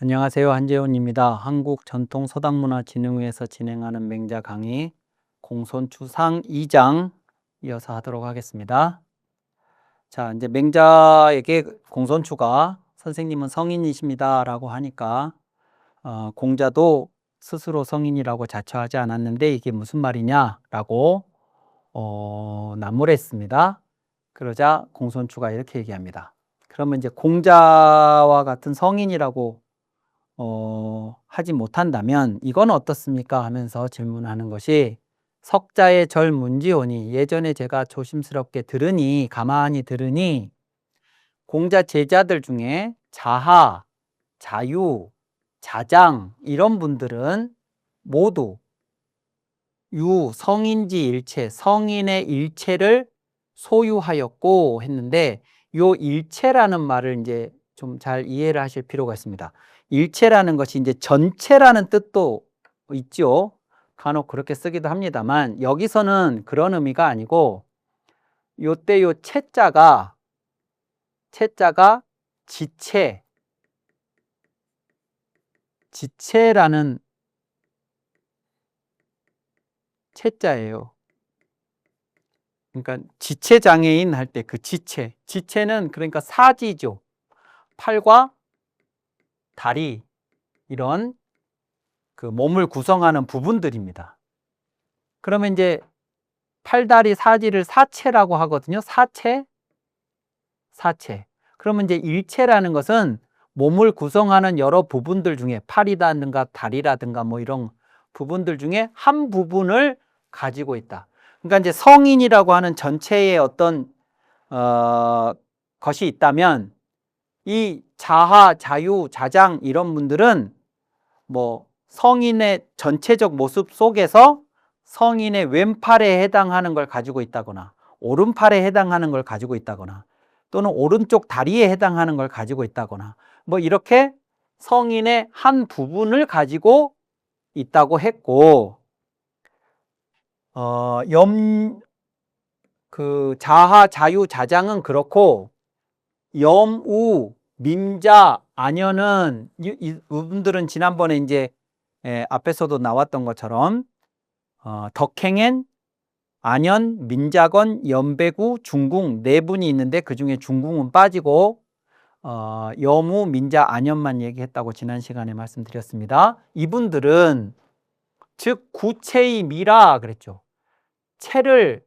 안녕하세요. 한재훈입니다. 한국전통서당문화진흥회에서 진행하는 맹자 강의 공손추상 2장 이어서 하도록 하겠습니다. 자, 이제 맹자에게 공손추가 선생님은 성인이십니다 라고 하니까 공자도 스스로 성인이라고 자처하지 않았는데 이게 무슨 말이냐 라고 난무했습니다. 그러자 공손추가 이렇게 얘기합니다. 그러면 이제 공자와 같은 성인이라고 하지 못한다면 이건 어떻습니까? 하면서 질문하는 것이 석자의 절문지오니, 예전에 제가 조심스럽게 가만히 들으니 공자 제자들 중에 자하, 자유, 자장 이런 분들은 모두 성인지 일체, 성인의 일체를 소유하였고 했는데, 요 일체라는 말을 이제 좀 잘 이해를 하실 필요가 있습니다. 일체라는 것이 이제 전체라는 뜻도 있죠. 간혹 그렇게 쓰기도 합니다만, 여기서는 그런 의미가 아니고, 요때 요 채자가 지체라는 채자예요. 그러니까 지체장애인 할 때 그 지체는 그러니까 사지죠. 팔과 다리, 이런 그 몸을 구성하는 부분들입니다. 그러면 이제 팔다리 사지를 사체라고 하거든요. 사체. 그러면 이제 일체라는 것은 몸을 구성하는 여러 부분들 중에 팔이라든가 다리라든가 뭐 이런 부분들 중에 한 부분을 가지고 있다. 그러니까 이제 성인이라고 하는 전체의 어떤 것이 있다면 이 자하, 자유, 자장 이런 분들은 뭐 성인의 전체적 모습 속에서 성인의 왼팔에 해당하는 걸 가지고 있다거나 오른팔에 해당하는 걸 가지고 있다거나 또는 오른쪽 다리에 해당하는 걸 가지고 있다거나 뭐 이렇게 성인의 한 부분을 가지고 있다고 했고, 자하, 자유, 자장은 그렇고 염우, 민자, 안연은 이분들은 지난번에 이제 앞에서도 나왔던 것처럼 덕행엔, 안연, 민자건, 연배구, 중궁 네 분이 있는데 그 중에 중궁은 빠지고 염우, 민자, 안연만 얘기했다고 지난 시간에 말씀드렸습니다. 이분들은 즉 구체의 미라 그랬죠. 체를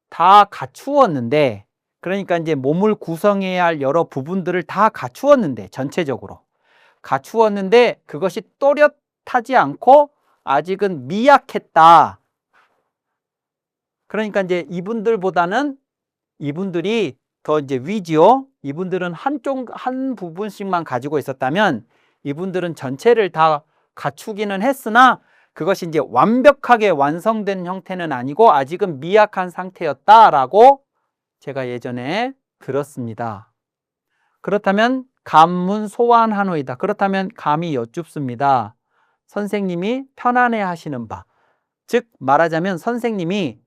다 갖추었는데, 그러니까 이제 몸을 구성해야 할 여러 부분들을 다 갖추었는데, 전체적으로 갖추었는데 그것이 또렷하지 않고 아직은 미약했다. 그러니까 이제 이분들이 더 이제 위지요. 이분들은 한 부분씩만 가지고 있었다면 이분들은 전체를 다 갖추기는 했으나 그것이 이제 완벽하게 완성된 형태는 아니고 아직은 미약한 상태였다라고 제가 예전에 들었습니다. 그렇다면 감문 소환한호이다. 그렇다면 감히 여쭙습니다. 선생님이 편안해 하시는 바. 즉 말하자면 선생님이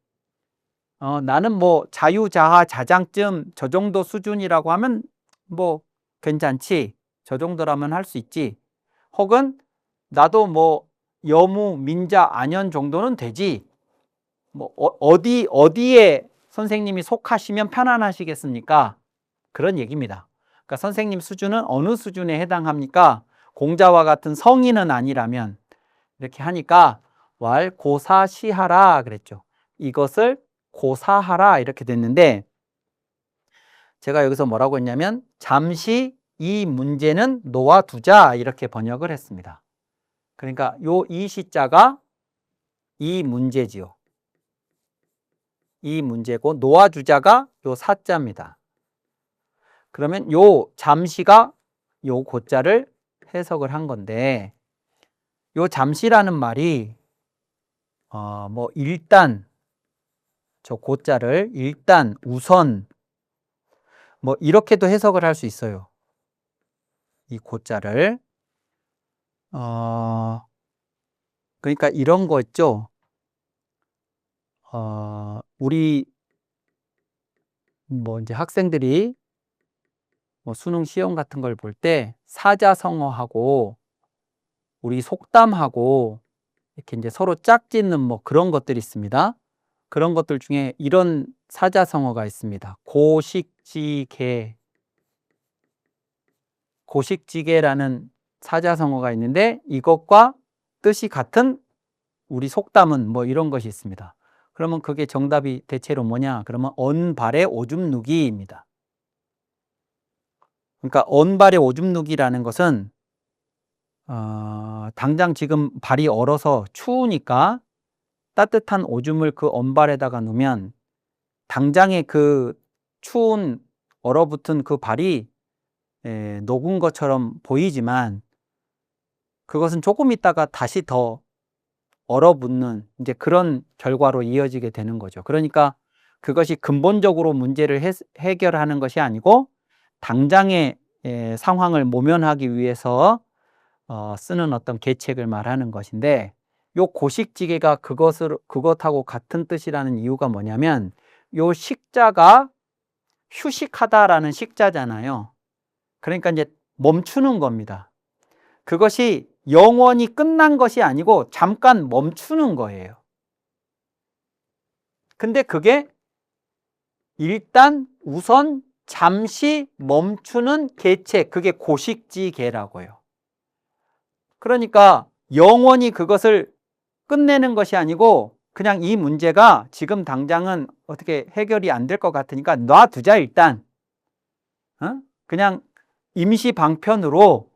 나는 뭐 자유자하 자장쯤 저 정도 수준이라고 하면 뭐 괜찮지. 저 정도라면 할 수 있지. 혹은 나도 뭐 여무, 민자, 안연 정도는 되지. 뭐 어디에 선생님이 속하시면 편안하시겠습니까? 그런 얘기입니다. 그러니까 선생님 수준은 어느 수준에 해당합니까? 공자와 같은 성인은 아니라면 이렇게 하니까 고사시하라 그랬죠. 이것을 고사하라 이렇게 됐는데, 제가 여기서 뭐라고 했냐면 잠시 이 문제는 놓아두자 이렇게 번역을 했습니다. 그러니까 이 시자가 이 문제지요. 이 문제고 놓아주자가 요 사자입니다. 그러면 요 잠시가 요 고자를 해석을 한 건데, 요 잠시라는 말이 뭐 일단 저 고자를 일단 우선 뭐 이렇게도 해석을 할 수 있어요. 이 고자를 그러니까 이런 거 있죠. 우리 뭐 이제 학생들이 뭐 수능 시험 같은 걸 볼 때 사자성어하고 우리 속담하고 이렇게 이제 서로 짝짓는 뭐 그런 것들이 있습니다. 그런 것들 중에 이런 사자성어가 있습니다. 고식지개. 고식지개라는 사자성어가 있는데 이것과 뜻이 같은 우리 속담은 뭐 이런 것이 있습니다. 그러면 그게 정답이 대체로 뭐냐? 그러면 언발의 오줌 누기입니다. 그러니까 언발의 오줌 누기라는 것은 당장 지금 발이 얼어서 추우니까 따뜻한 오줌을 그 언발에다가 놓으면 당장에 그 추운 얼어붙은 그 발이 녹은 것처럼 보이지만 그것은 조금 있다가 다시 더 얼어붙는 이제 그런 결과로 이어지게 되는 거죠. 그러니까 그것이 근본적으로 문제를 해결하는 것이 아니고 당장의 상황을 모면하기 위해서 쓰는 어떤 계책을 말하는 것인데, 요 고식지개가 그것하고 같은 뜻이라는 이유가 뭐냐면 요 식자가 휴식하다라는 식자잖아요. 그러니까 이제 멈추는 겁니다. 그것이 영원히 끝난 것이 아니고 잠깐 멈추는 거예요. 근데 그게 일단 우선 잠시 멈추는 계책, 그게 고식지개라고요. 그러니까 영원히 그것을 끝내는 것이 아니고 그냥 이 문제가 지금 당장은 어떻게 해결이 안 될 것 같으니까 놔두자 일단. 그냥 임시 방편으로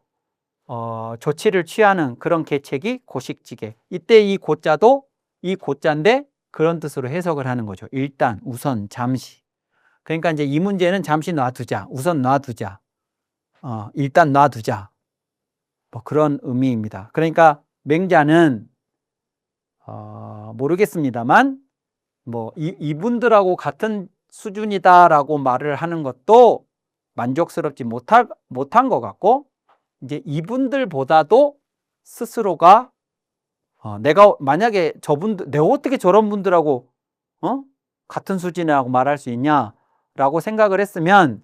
조치를 취하는 그런 계책이 고식지개. 이때 이 고자도 이 고자인데 그런 뜻으로 해석을 하는 거죠. 일단, 우선, 잠시. 그러니까 이제 이 문제는 잠시 놔두자. 우선 놔두자. 일단 놔두자. 뭐 그런 의미입니다. 그러니까 맹자는 모르겠습니다만 뭐 이분들하고 같은 수준이다라고 말을 하는 것도 만족스럽지 못한 것 같고, 이제 이분들보다도 스스로가 내가 만약에 저분들 내가 어떻게 저런 분들하고 같은 수준이라고 말할 수 있냐라고 생각을 했으면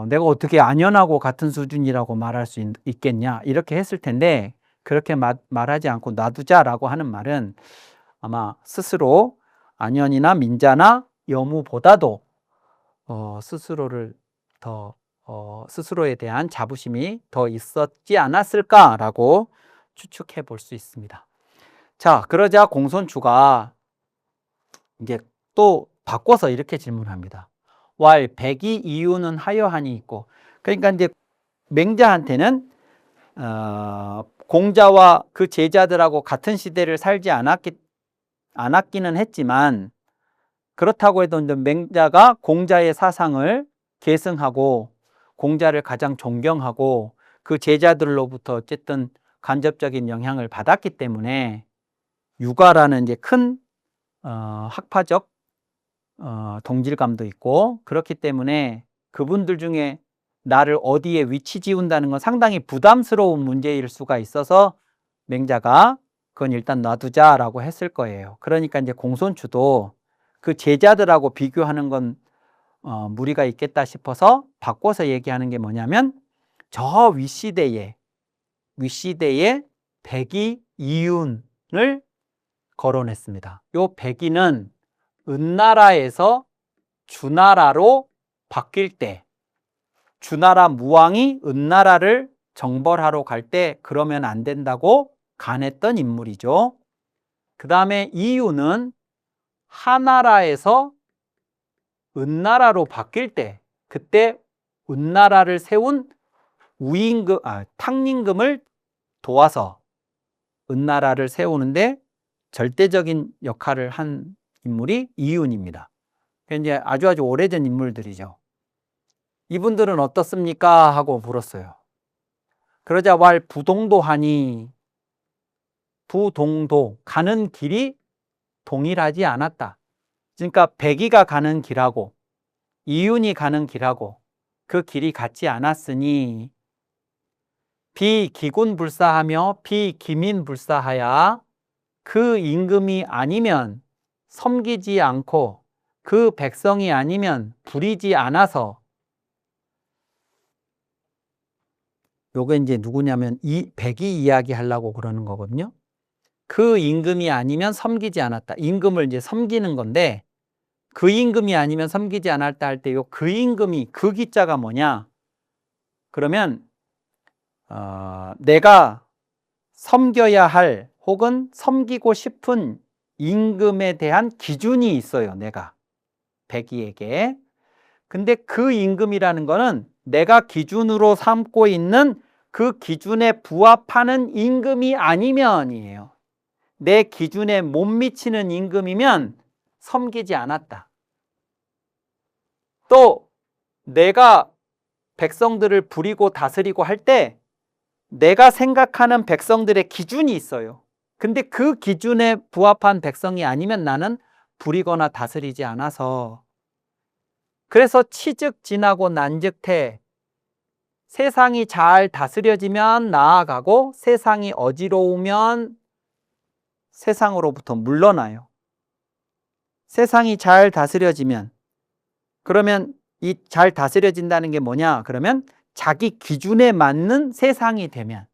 내가 어떻게 안연하고 같은 수준이라고 말할 수 있겠냐 이렇게 했을 텐데, 그렇게 말하지 않고 놔두자라고 하는 말은 아마 스스로 안연이나 민자나 여무보다도 스스로를 더 스스로에 대한 자부심이 더 있었지 않았을까라고 추측해 볼 수 있습니다. 자, 그러자 공손추가 이제 또 바꿔서 이렇게 질문합니다. 왈 백이 이유는 하여하니 있고. 그러니까 이제 맹자한테는 공자와 그 제자들하고 같은 시대를 살지 않았기는 했지만, 그렇다고 해도 이제 맹자가 공자의 사상을 계승하고 공자를 가장 존경하고 그 제자들로부터 어쨌든 간접적인 영향을 받았기 때문에 유가라는 이제 큰 학파적 동질감도 있고, 그렇기 때문에 그분들 중에 나를 어디에 위치 지운다는 건 상당히 부담스러운 문제일 수가 있어서 맹자가 그건 일단 놔두자라고 했을 거예요. 그러니까 이제 공손추도 그 제자들하고 비교하는 건 무리가 있겠다 싶어서 바꿔서 얘기하는 게 뭐냐면, 저 윗시대에 백이 이윤을 거론했습니다. 요 백이는 은나라에서 주나라로 바뀔 때, 주나라 무왕이 은나라를 정벌하러 갈 때 그러면 안 된다고 간했던 인물이죠. 그 다음에 이유는 하나라에서 은나라로 바뀔 때, 그때 은나라를 세운 탕림금을 도와서 은나라를 세우는데 절대적인 역할을 한 인물이 이윤입니다. 이제 아주 오래전 인물들이죠. 이분들은 어떻습니까? 하고 물었어요. 그러자 왈 부동도하니, 부동도, 가는 길이 동일하지 않았다. 그러니까 백이가 가는 길하고 이윤이 가는 길하고 그 길이 같지 않았으니 비기군불사하며 비기민불사하야 그 임금이 아니면 섬기지 않고 그 백성이 아니면 부리지 않아서 요게 이제 누구냐면 백이 이야기 하려고 그러는 거거든요. 그 임금이 아니면 섬기지 않았다. 임금을 이제 섬기는 건데 그 임금이 아니면 섬기지 않았다 할 때 요 그 임금이 그 기자가 뭐냐? 그러면 내가 섬겨야 할 혹은 섬기고 싶은 임금에 대한 기준이 있어요. 내가 백이에게. 근데 그 임금이라는 거는 내가 기준으로 삼고 있는 그 기준에 부합하는 임금이 아니면이에요. 내 기준에 못 미치는 임금이면 섬기지 않았다. 또 내가 백성들을 부리고 다스리고 할 때 내가 생각하는 백성들의 기준이 있어요. 근데 그 기준에 부합한 백성이 아니면 나는 부리거나 다스리지 않아서, 그래서 치즉진하고 난즉태, 세상이 잘 다스려지면 나아가고 세상이 어지러우면 세상으로부터 물러나요. 세상이 잘 다스려지면, 그러면 이 잘 다스려진다는 게 뭐냐? 그러면 자기 기준에 맞는 세상이 되면,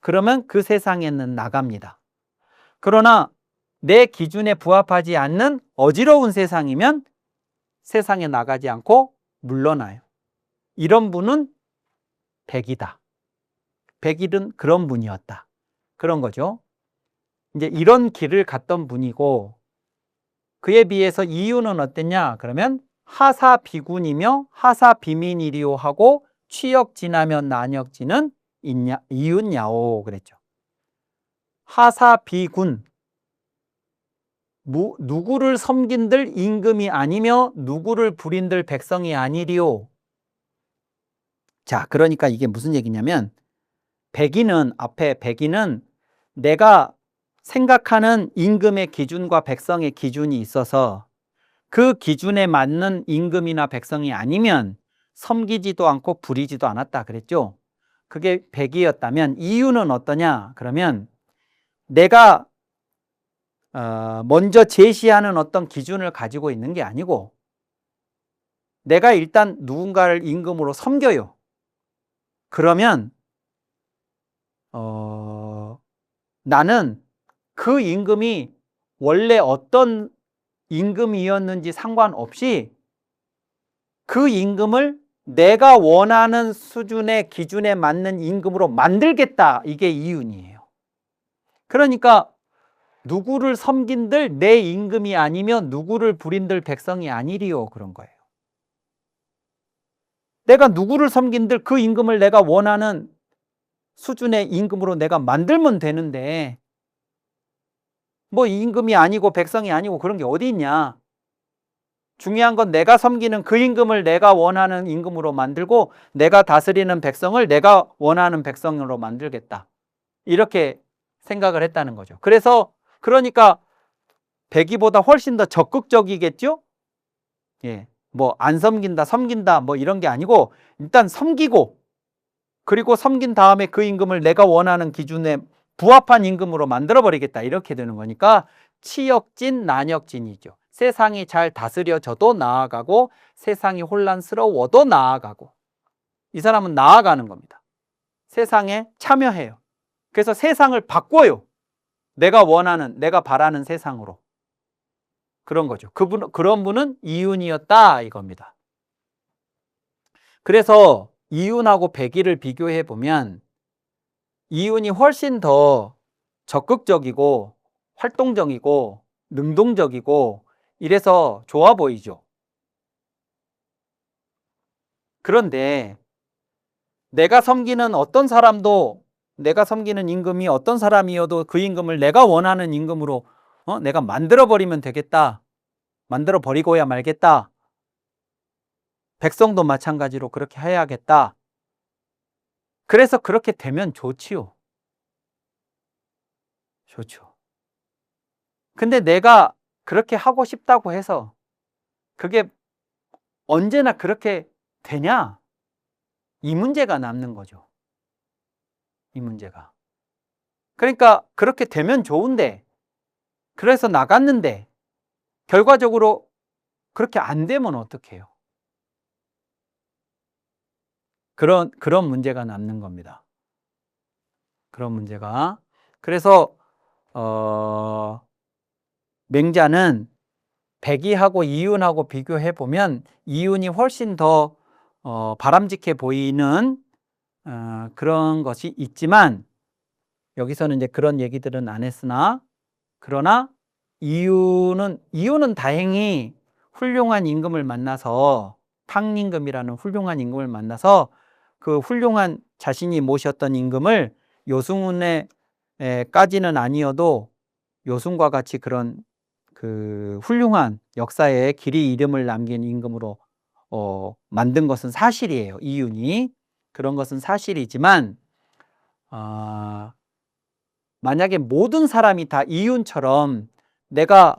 그러면 그 세상에는 나갑니다. 그러나 내 기준에 부합하지 않는 어지러운 세상이면 세상에 나가지 않고 물러나요. 이런 분은 백이다. 백일은 그런 분이었다. 그런 거죠. 이제 이런 길을 갔던 분이고, 그에 비해서 이유는 어땠냐? 그러면 하사비군이며 하사비민이리오 하고 취역진하면 난역진은 이윤야오 그랬죠. 하사비군, 누구를 섬긴들 임금이 아니며 누구를 부린들 백성이 아니리오. 자, 그러니까 이게 무슨 얘기냐면 백인은, 앞에 백인은 내가 생각하는 임금의 기준과 백성의 기준이 있어서 그 기준에 맞는 임금이나 백성이 아니면 섬기지도 않고 부리지도 않았다 그랬죠. 그게 백이었다면 이유는 어떠냐? 그러면 내가 먼저 제시하는 어떤 기준을 가지고 있는 게 아니고 내가 일단 누군가를 임금으로 섬겨요. 그러면 나는 그 임금이 원래 어떤 임금이었는지 상관없이 그 임금을 내가 원하는 수준의 기준에 맞는 임금으로 만들겠다. 이게 이윤이에요. 그러니까 누구를 섬긴들 내 임금이 아니면 누구를 부린들 백성이 아니리요. 그런 거예요. 내가 누구를 섬긴들 그 임금을 내가 원하는 수준의 임금으로 내가 만들면 되는데 뭐 임금이 아니고 백성이 아니고 그런 게 어디 있냐. 중요한 건 내가 섬기는 그 임금을 내가 원하는 임금으로 만들고 내가 다스리는 백성을 내가 원하는 백성으로 만들겠다. 이렇게 생각을 했다는 거죠. 그래서 그러니까 백이보다 훨씬 더 적극적이겠죠? 예. 뭐 안 섬긴다, 섬긴다 뭐 이런 게 아니고 일단 섬기고 그리고 섬긴 다음에 그 임금을 내가 원하는 기준에 부합한 임금으로 만들어 버리겠다. 이렇게 되는 거니까 치역진, 난역진이죠. 세상이 잘 다스려져도 나아가고 세상이 혼란스러워도 나아가고 이 사람은 나아가는 겁니다. 세상에 참여해요. 그래서 세상을 바꿔요. 내가 원하는, 내가 바라는 세상으로. 그런 거죠. 그런 분은 이윤이었다 이겁니다. 그래서 이윤하고 백이를 비교해 보면 이윤이 훨씬 더 적극적이고 활동적이고 능동적이고 이래서 좋아 보이죠. 그런데 내가 섬기는 어떤 사람도, 내가 섬기는 임금이 어떤 사람이어도 그 임금을 내가 원하는 임금으로 내가 만들어 버리면 되겠다. 만들어 버리고야 말겠다. 백성도 마찬가지로 그렇게 해야겠다. 그래서 그렇게 되면 좋지요. 좋죠. 근데 내가 그렇게 하고 싶다고 해서 그게 언제나 그렇게 되냐? 이 문제가 남는 거죠. 이 문제가. 그러니까 그렇게 되면 좋은데, 그래서 나갔는데 결과적으로 그렇게 안 되면 어떡해요? 그런 문제가 남는 겁니다. 그런 문제가. 그래서 맹자는 백이하고 이윤하고 비교해 보면 이윤이 훨씬 더 바람직해 보이는 그런 것이 있지만, 여기서는 이제 그런 얘기들은 안 했으나, 그러나 이윤은 다행히 훌륭한 임금을 만나서, 탕임금이라는 훌륭한 임금을 만나서 그 훌륭한 자신이 모셨던 임금을 요승훈에까지는 아니어도 요승과 같이 그런 그 훌륭한 역사에 길이 이름을 남긴 임금으로 만든 것은 사실이에요. 이윤이. 그런 것은 사실이지만 만약에 모든 사람이 다 이윤처럼 내가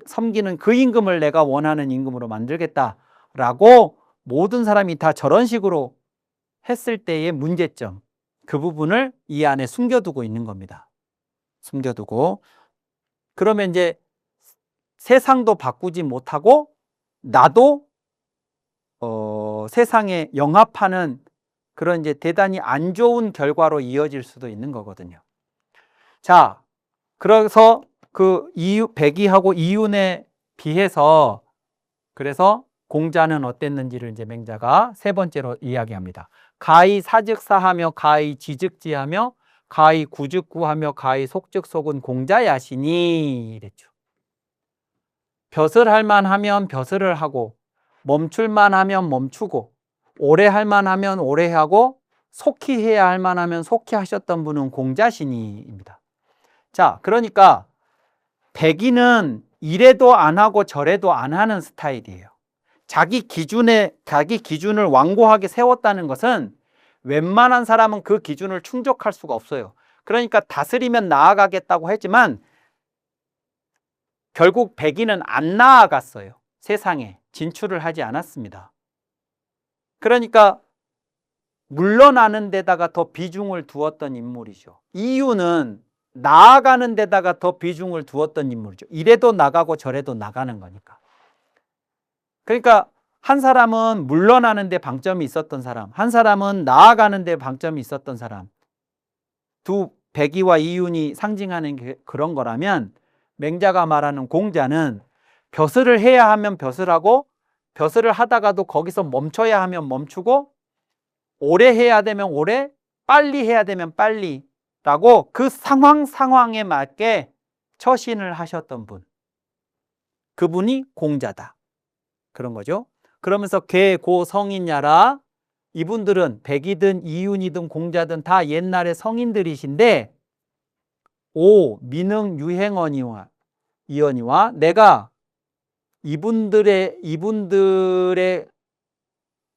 섬기는 그 임금을 내가 원하는 임금으로 만들겠다라고 모든 사람이 다 저런 식으로 했을 때의 문제점, 그 부분을 이 안에 숨겨두고 있는 겁니다. 숨겨두고. 그러면 이제 세상도 바꾸지 못하고 나도 세상에 영합하는 그런 이제 대단히 안 좋은 결과로 이어질 수도 있는 거거든요. 자, 그래서 그 백이하고 이윤에 비해서 그래서 공자는 어땠는지를 이제 맹자가 세 번째로 이야기합니다. 가히 사즉사하며 가히 지즉지하며 가히 구즉구하며 가히 속즉속은 공자야시니 이랬죠. 벼슬 할 만하면 벼슬을 하고 멈출 만하면 멈추고 오래 할 만하면 오래 하고 속히 해야 할 만하면 속히 하셨던 분은 공자시니입니다. 자, 그러니까 백인은 이래도 안 하고 저래도 안 하는 스타일이에요. 자기 기준을 완고하게 세웠다는 것은 웬만한 사람은 그 기준을 충족할 수가 없어요. 그러니까 다스리면 나아가겠다고 했지만 결국 백인은 안 나아갔어요. 세상에 진출을 하지 않았습니다. 그러니까 물러나는 데다가 더 비중을 두었던 인물이죠. 이유는 나아가는 데다가 더 비중을 두었던 인물이죠. 이래도 나가고 저래도 나가는 거니까. 그러니까 한 사람은 물러나는 데 방점이 있었던 사람, 한 사람은 나아가는 데 방점이 있었던 사람, 두 백이와 이윤이 상징하는 그런 거라면 맹자가 말하는 공자는 벼슬을 해야 하면 벼슬하고 벼슬을 하다가도 거기서 멈춰야 하면 멈추고 오래 해야 되면 오래, 빨리 해야 되면 빨리 라고 그 상황에 맞게 처신을 하셨던 분, 그분이 공자다. 그런 거죠. 그러면서 개, 고, 성인야라, 이분들은 백이든 이윤이든 공자든 다 옛날의 성인들이신데 오 미능 유행언이와 이언이와 내가 이분들의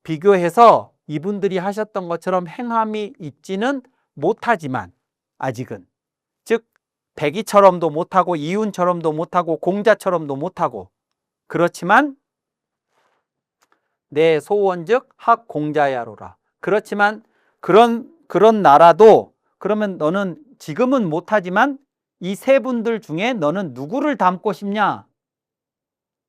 비교해서 이분들이 하셨던 것처럼 행함이 있지는 못하지만 아직은, 즉 백이처럼도 못하고 이윤처럼도 못하고 공자처럼도 못하고, 그렇지만 내 소원즉 학 공자야로라. 그렇지만 그런 나라도, 그러면 너는 지금은 못하지만 이 세 분들 중에 너는 누구를 닮고 싶냐?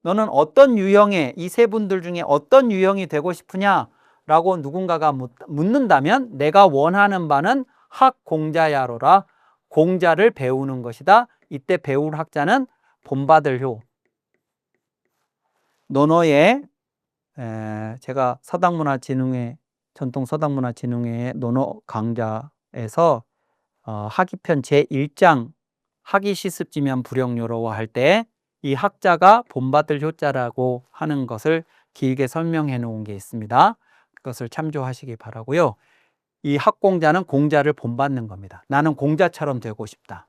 너는 어떤 유형의, 이 세 분들 중에 어떤 유형이 되고 싶으냐? 라고 누군가가 묻는다면 내가 원하는 바는 학 공자야로라. 공자를 배우는 것이다. 이때 배울 학자는 본받을 효. 논어의 제가 전통 서당문화진흥회의 논어 강좌에서 학위편 제1장 학위 시습지면 불영요로워 할 때 이 학자가 본받을 효자라고 하는 것을 길게 설명해 놓은 게 있습니다. 그것을 참조하시기 바라고요. 이 학공자는 공자를 본받는 겁니다. 나는 공자처럼 되고 싶다.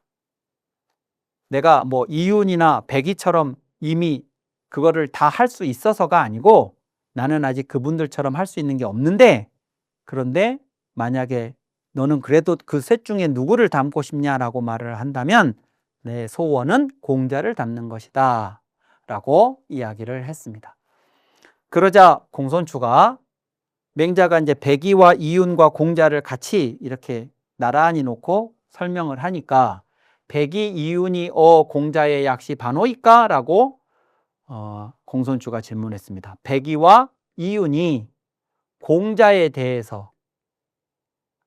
내가 뭐 이윤이나 백이처럼 이미 그거를 다 할 수 있어서가 아니고 나는 아직 그분들처럼 할 수 있는 게 없는데, 그런데 만약에 너는 그래도 그 셋 중에 누구를 닮고 싶냐라고 말을 한다면 내 소원은 공자를 닮는 것이다 라고 이야기를 했습니다. 그러자 공손추가 맹자가 이제 백이와 이윤과 공자를 같이 이렇게 나란히 놓고 설명을 하니까 백이 이윤이 공자의 약시 반호이까? 라고 공손추가 질문했습니다. 백이와 이윤이 공자에 대해서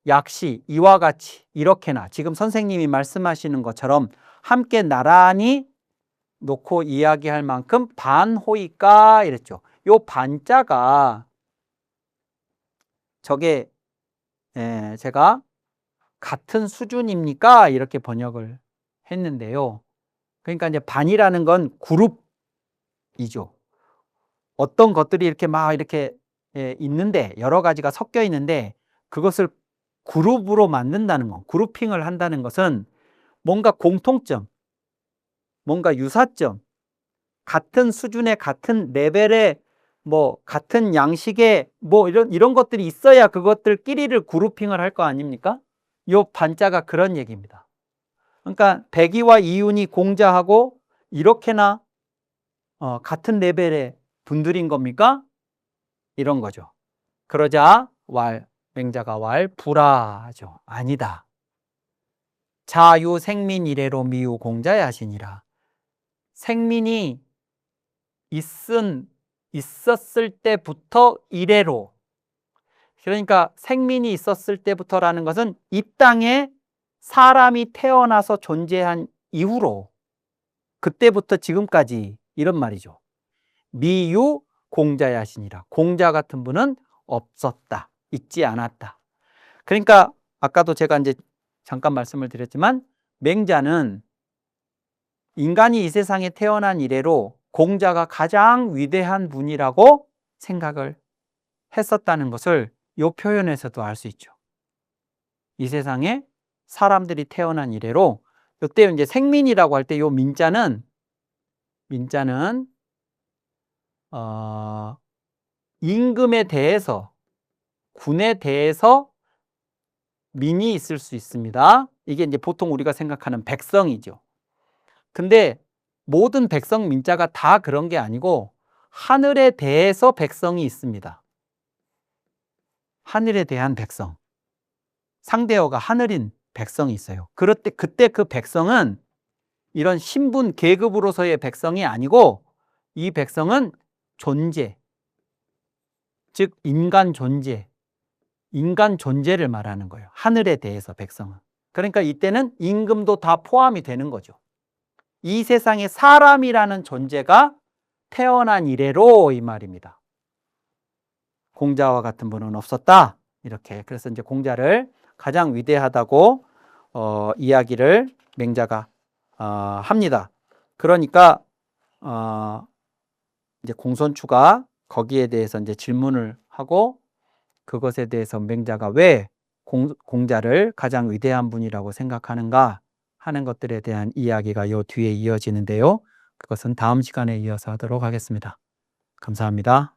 약시 이와 같이 이렇게나 지금 선생님이 말씀하시는 것처럼 함께 나란히 놓고 이야기할 만큼 반호일까 이랬죠. 요 반자가 저게 제가 같은 수준입니까? 이렇게 번역을 했는데요. 그러니까 이제 반이라는 건 그룹이죠. 어떤 것들이 이렇게 막 이렇게 있는데 여러 가지가 섞여 있는데 그것을 그룹으로 만든다는 것, 그룹핑을 한다는 것은 뭔가 공통점, 뭔가 유사점, 같은 수준의 같은 레벨의 뭐 같은 양식의 뭐 이런 것들이 있어야 그것들끼리를 그룹핑을 할 거 아닙니까? 요 반자가 그런 얘기입니다. 그러니까 백이와 이윤이 공자하고 이렇게나 같은 레벨의 분들인 겁니까? 이런 거죠. 그러자 맹자가 불하죠. 아니다. 자유 생민 이래로 미유 공자의 하시니라. 생민이 있었을 때부터 이래로, 그러니까 생민이 있었을 때부터라는 것은 이 땅에 사람이 태어나서 존재한 이후로 그때부터 지금까지 이런 말이죠. 미유 공자의 하시니라. 공자 같은 분은 없었다. 있지 않았다. 그러니까 아까도 제가 이제 잠깐 말씀을 드렸지만 맹자는 인간이 이 세상에 태어난 이래로 공자가 가장 위대한 분이라고 생각을 했었다는 것을 이 표현에서도 알 수 있죠. 이 세상에 사람들이 태어난 이래로 이때 이제 생민이라고 할 때 이 민자는 임금에 대해서 군에 대해서 민이 있을 수 있습니다. 이게 이제 보통 우리가 생각하는 백성이죠. 근데 모든 백성 민자가 다 그런 게 아니고 하늘에 대해서 백성이 있습니다. 하늘에 대한 백성. 상대어가 하늘인 백성이 있어요. 그때 그 백성은 이런 신분 계급으로서의 백성이 아니고 이 백성은 존재, 즉 인간 존재를 말하는 거예요. 하늘에 대해서 백성은. 그러니까 이때는 임금도 다 포함이 되는 거죠. 이 세상에 사람이라는 존재가 태어난 이래로 이 말입니다. 공자와 같은 분은 없었다. 이렇게. 그래서 이제 공자를 가장 위대하다고 이야기를 맹자가 합니다. 그러니까 이제 공손추가 거기에 대해서 이제 질문을 하고 그것에 대해서 맹자가 왜 공자를 가장 위대한 분이라고 생각하는가 하는 것들에 대한 이야기가 요 뒤에 이어지는데요. 그것은 다음 시간에 이어서 하도록 하겠습니다. 감사합니다.